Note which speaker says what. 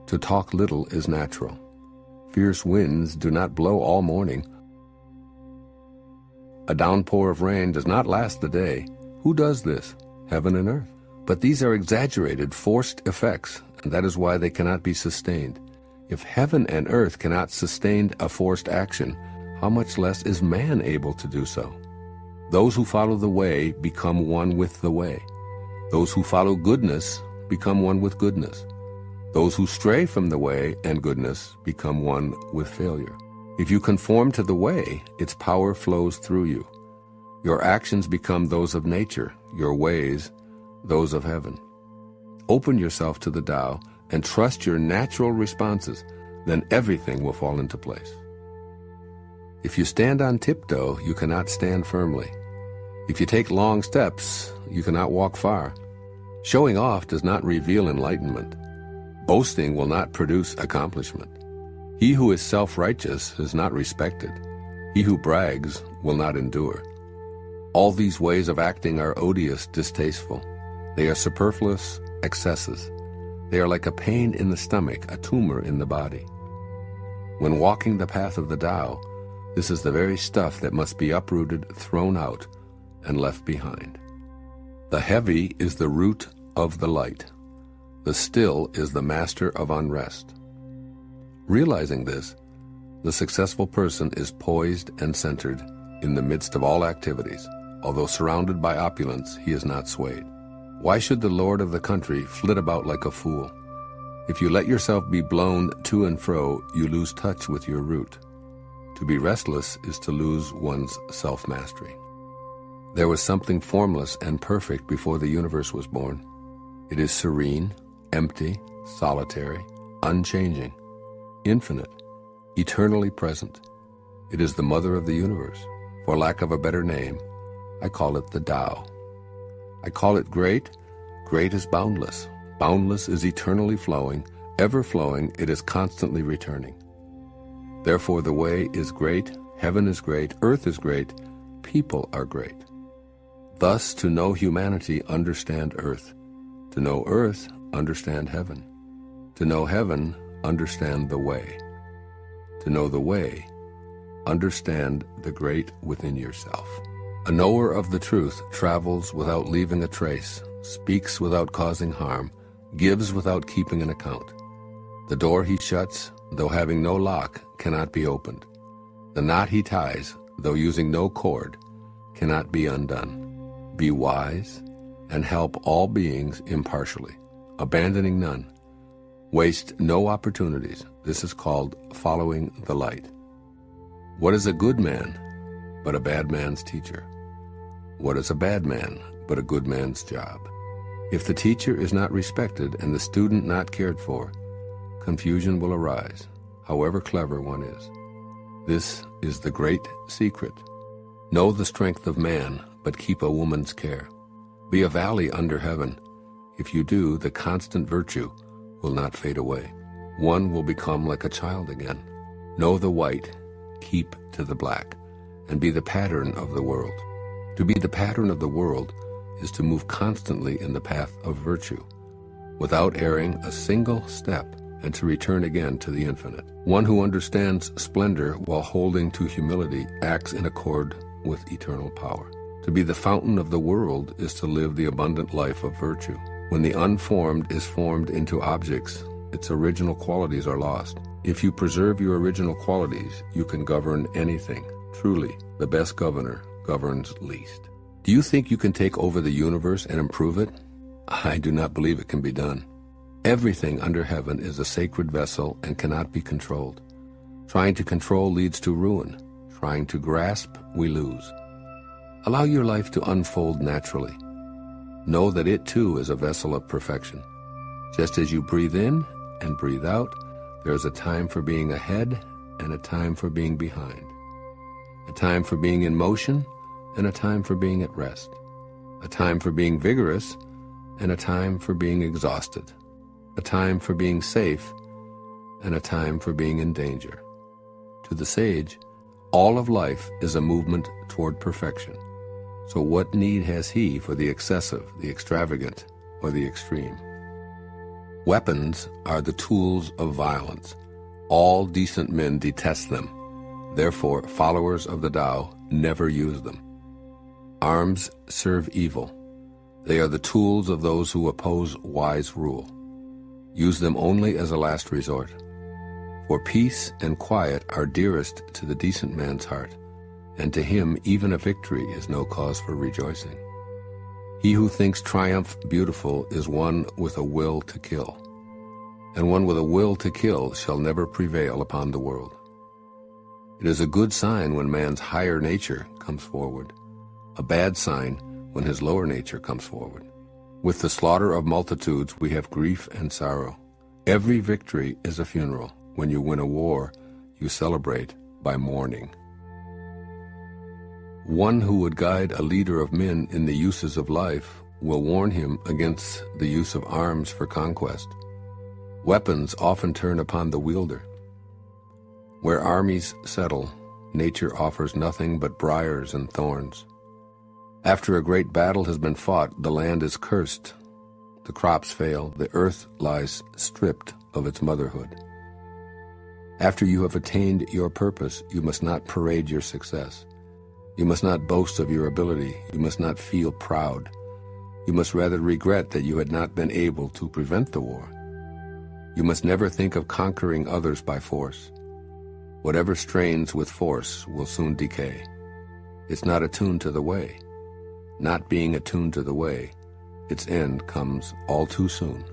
Speaker 1: To talk little is natural. Fierce winds do not blow all morning. A downpour of rain does not last the day. Who does this? Heaven and earth. But these are exaggerated, forced effects, and that is why they cannot be sustained. If heaven and earth cannot sustain a forced action, how much less is man able to do so? Those who follow the way become one with the way. Those who follow goodness become one with goodness. Those who stray from the way and goodness become one with failure. If you conform to the way, its power flows through you. Your actions become those of nature, your ways those of heaven. Open yourself to the Tao and trust your natural responses, then everything will fall into place. If you stand on tiptoe, you cannot stand firmly. If you take long steps, you cannot walk far. Showing off does not reveal enlightenment. Boasting will not produce accomplishment. He who is self-righteous is not respected. He who brags will not endure. All these ways of acting are odious, distasteful. They are superfluous excesses. They are like a pain in the stomach, a tumor in the body. When walking the path of the Tao, this is the very stuff that must be uprooted, thrown out, and left behind. The heavy is the root of the light. The still is the master of unrest. Realizing this, the successful person is poised and centered in the midst of all activities. Although surrounded by opulence, he is not swayed. Why should the lord of the country flit about like a fool? If you let yourself be blown to and fro, you lose touch with your root. To be restless is to lose one's self-mastery. There was something formless and perfect before the universe was born. It is serene, empty, solitary, unchanging, infinite, eternally present. It is the mother of the universe. For lack of a better name, I call it the Tao. I call it great. Great is boundless. Boundless is eternally flowing. Ever flowing, it is constantly returning. Therefore the way is great, heaven is great, earth is great, people are great. Thus, to know humanity, understand earth. To know earth, understand heaven. To know heaven, understand the way. To know the way, understand the great within yourself. A knower of the truth travels without leaving a trace, speaks without causing harm, gives without keeping an account. The door he shuts, though having no lock, cannot be opened. The knot he ties, though using no cord, cannot be undone. Be wise and help all beings impartially, abandoning none. Waste no opportunities. This is called following the light. What is a good man but a bad man's teacher? What is a bad man but a good man's job? If the teacher is not respected and the student not cared for, confusion will arise, however clever one is. This is the great secret. Know the strength of man, but keep a woman's care. Be a valley under heaven. If you do, the constant virtue will not fade away. One will become like a child again. Know the white, keep to the black, and be the pattern of the world. To be the pattern of the world is to move constantly in the path of virtue, without erring a single step, and to return again to the infinite. One who understands splendor while holding to humility acts in accord with eternal power. To be the fountain of the world is to live the abundant life of virtue. When the unformed is formed into objects, its original qualities are lost. If you preserve your original qualities, you can govern anything. Truly, the best governor governs least. Do you think you can take over the universe and improve it? I do not believe it can be done. Everything under heaven is a sacred vessel and cannot be controlled. Trying to control leads to ruin. Trying to grasp, we lose. Allow your life to unfold naturally. Know that it too is a vessel of perfection. Just as you breathe in and breathe out, there is a time for being ahead and a time for being behind. A time for being in motion and a time for being at rest. A time for being vigorous and a time for being exhausted. A time for being safe and a time for being in danger. To the sage, all of life is a movement toward perfection. So what need has he for the excessive, the extravagant, or the extreme? Weapons are the tools of violence. All decent men detest them. Therefore, followers of the Tao never use them. Arms serve evil. They are the tools of those who oppose wise rule. Use them only as a last resort. For peace and quiet are dearest to the decent man's heart, and to him even a victory is no cause for rejoicing. He who thinks triumph beautiful is one with a will to kill, and one with a will to kill shall never prevail upon the world. It is a good sign when man's higher nature comes forward, a bad sign when his lower nature comes forward. With the slaughter of multitudes we have grief and sorrow. Every victory is a funeral. When you win a war, you celebrate by mourning. One who would guide a leader of men in the uses of life will warn him against the use of arms for conquest. Weapons often turn upon the wielder. Where armies settle, nature offers nothing but briars and thorns. After a great battle has been fought, the land is cursed. The crops fail, the earth lies stripped of its motherhood. After you have attained your purpose, you must not parade your success. You must not boast of your ability. You must not feel proud. You must rather regret that you had not been able to prevent the war. You must never think of conquering others by force. Whatever strains with force will soon decay. It's not attuned to the way. Not being attuned to the way, its end comes all too soon.